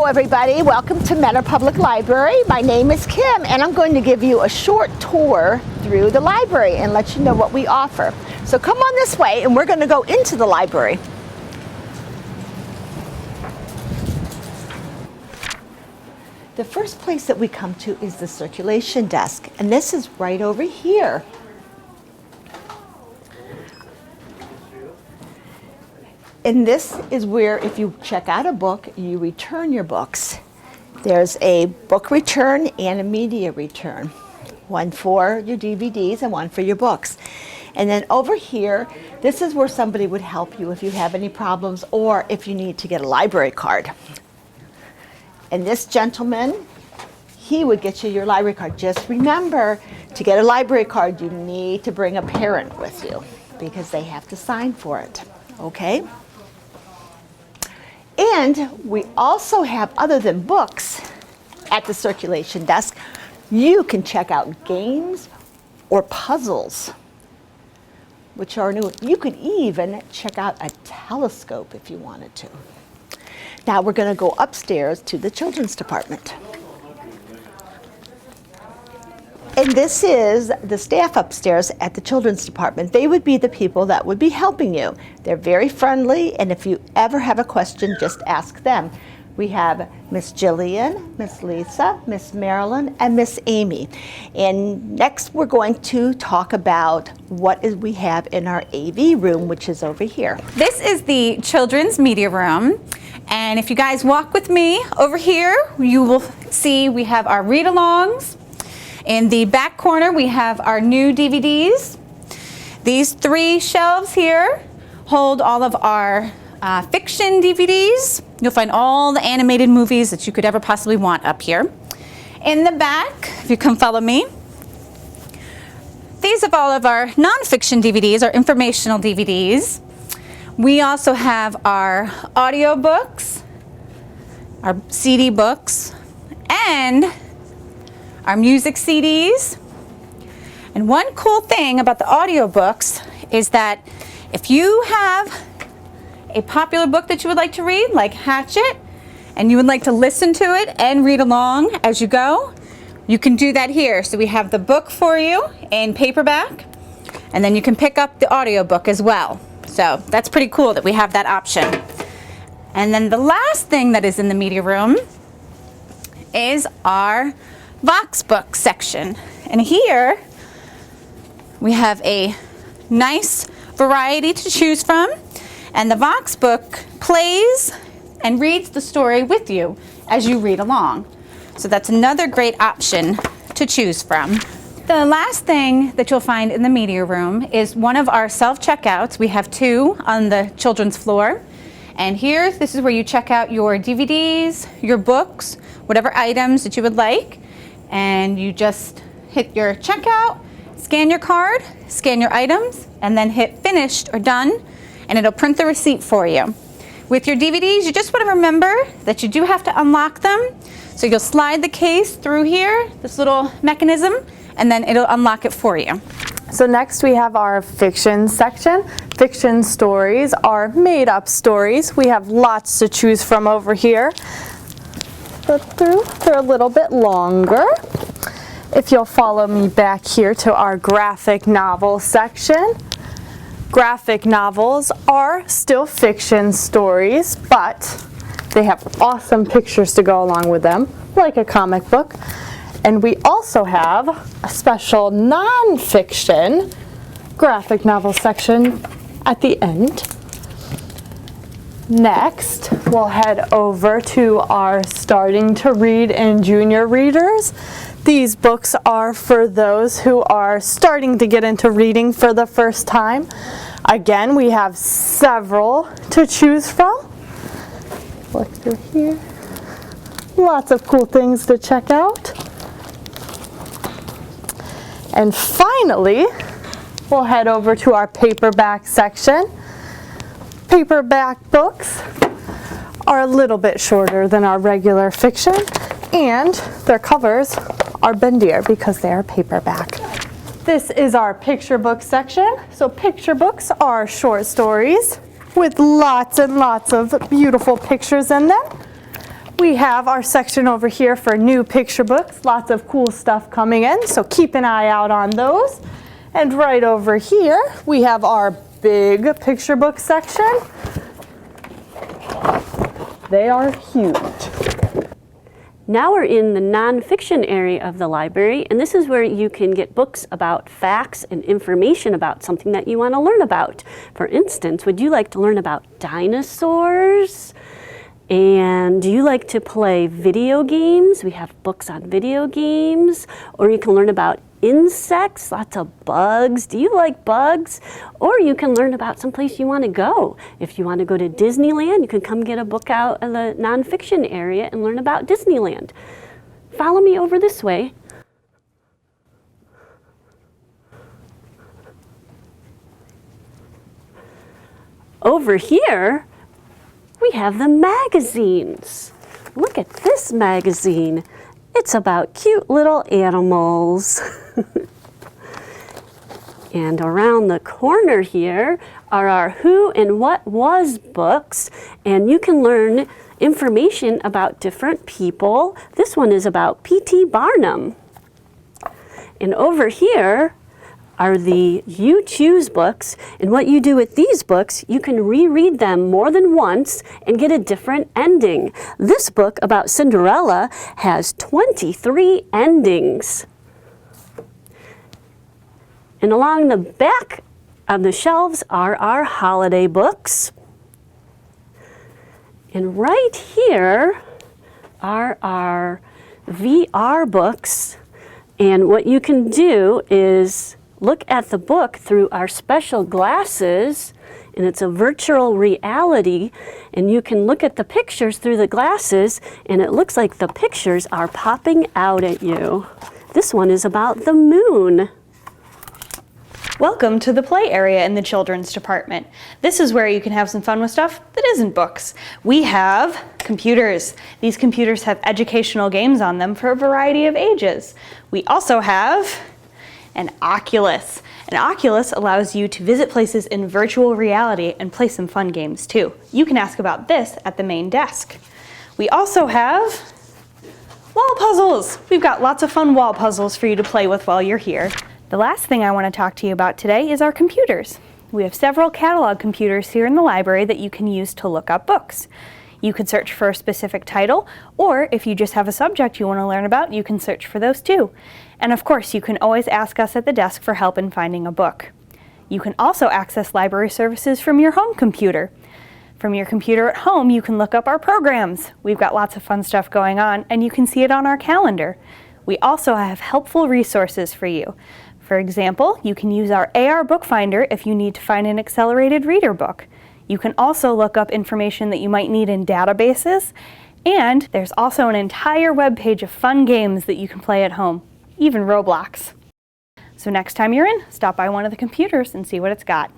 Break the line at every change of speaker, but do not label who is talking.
everybody, welcome to Mentor Public Library. My name is Kim and I'm going to give you a short tour through the library and let you know what we offer. So come on this way and we're going to go into the library. The first place that we come to is the circulation desk, and this is right over here. And this is where, if you check out a book, you return your books. There's a book return and a media return. One for your DVDs and one for your books. And then over here, this is where somebody would help you if you have any problems or if you need to get a library card. And this gentleman, he would get you your library card. Just remember, to get a library card, you need to bring a parent with you because they have to sign for it, okay? And we also have, other than books at the circulation desk, you can check out games or puzzles, which are new. You could even check out a telescope if you wanted to. Now we're going to go upstairs to the children's department. And this is the staff upstairs at the children's department. They would be the people that would be helping you. They're very friendly, and if you ever have a question, just ask them. We have Miss Jillian, Miss Lisa, Miss Marilyn, and Miss Amy. And next we're going to talk about what we have in our AV room, which is over here.
This is the children's media room. And if you guys walk with me over here, you will see we have our read-alongs. In the back corner, we have our new DVDs. These three shelves here hold all of our fiction DVDs. You'll find all the animated movies that you could ever possibly want up here. In the back, if you come follow me, these are all of our non-fiction DVDs, our informational DVDs. We also have our audio books, our CD books, and our music CDs. And one cool thing about the audio books is that if you have a popular book that you would like to read, like Hatchet, and you would like to listen to it and read along as you go, you can do that here. So we have the book for you in paperback, and then you can pick up the audio book as well. So that's pretty cool that we have that option. And then the last thing that is in the media room is our Vox book section. And here we have a nice variety to choose from. And the Vox book plays and reads the story with you as you read along. So that's another great option to choose from. The last thing that you'll find in the media room is one of our self-checkouts. We have two on the children's floor. And here, this is where you check out your DVDs, your books, whatever items that you would like. And you just hit your checkout, scan your card, scan your items, and then hit finished or done, and it'll print the receipt for you. With your DVDs, you just want to remember that you do have to unlock them. So you'll slide the case through here, this little mechanism, and then it'll unlock it for you.
So next we have our fiction section. Fiction stories are made-up stories. We have lots to choose from over here. Flip through, they're a little bit longer. If you'll follow me back here to our graphic novel section. Graphic novels are still fiction stories, but they have awesome pictures to go along with them, like a comic book. And we also have a special non-fiction graphic novel section at the end. Next, we'll head over to our starting to read and junior readers. These books are for those who are starting to get into reading for the first time. Again, we have several to choose from. Look through here. Lots of cool things to check out. And finally, we'll head over to our paperback section. Paperback books are a little bit shorter than our regular fiction, and their covers are bendier because they are paperback. This is our picture book section. So picture books are short stories with lots and lots of beautiful pictures in them. We have our section over here for new picture books. Lots of cool stuff coming in, so keep an eye out on those. And right over here, we have our big picture book section. They are huge.
Now we're in the nonfiction area of the library, and this is where you can get books about facts and information about something that you want to learn about. For instance, would you like to learn about dinosaurs? And do you like to play video games? We have books on video games. Or you can learn about insects, lots of bugs. Do you like bugs? Or you can learn about someplace you want to go. If you want to go to Disneyland, you can come get a book out of the nonfiction area and learn about Disneyland. Follow me over this way. Over here, we have the magazines. Look at this magazine. It's about cute little animals. And around the corner here are our Who and What Was books, and you can learn information about different people. This one is about P.T. Barnum. And over here are the You Choose books, and what you do with these books, you can reread them more than once and get a different ending. This book about Cinderella has 23 endings. And along the back of the shelves are our holiday books. And right here are our VR books, and what you can do is look at the book through our special glasses, and it's a virtual reality, and you can look at the pictures through the glasses, and it looks like the pictures are popping out at you. This one is about the moon.
Welcome to the play area in the children's department. This is where you can have some fun with stuff that isn't books. We have computers. These computers have educational games on them for a variety of ages. We also have an Oculus. An Oculus allows you to visit places in virtual reality and play some fun games too. You can ask about this at the main desk. We also have wall puzzles. We've got lots of fun wall puzzles for you to play with while you're here. The last thing I want to talk to you about today is our computers. We have several catalog computers here in the library that you can use to look up books. You can search for a specific title, or if you just have a subject you want to learn about, you can search for those too. And of course, you can always ask us at the desk for help in finding a book. You can also access library services from your home computer. From your computer at home, you can look up our programs. We've got lots of fun stuff going on, and you can see it on our calendar. We also have helpful resources for you. For example, you can use our AR Bookfinder if you need to find an accelerated reader book. You can also look up information that you might need in databases, and there's also an entire web page of fun games that you can play at home, even Roblox. So next time you're in, stop by one of the computers and see what it's got.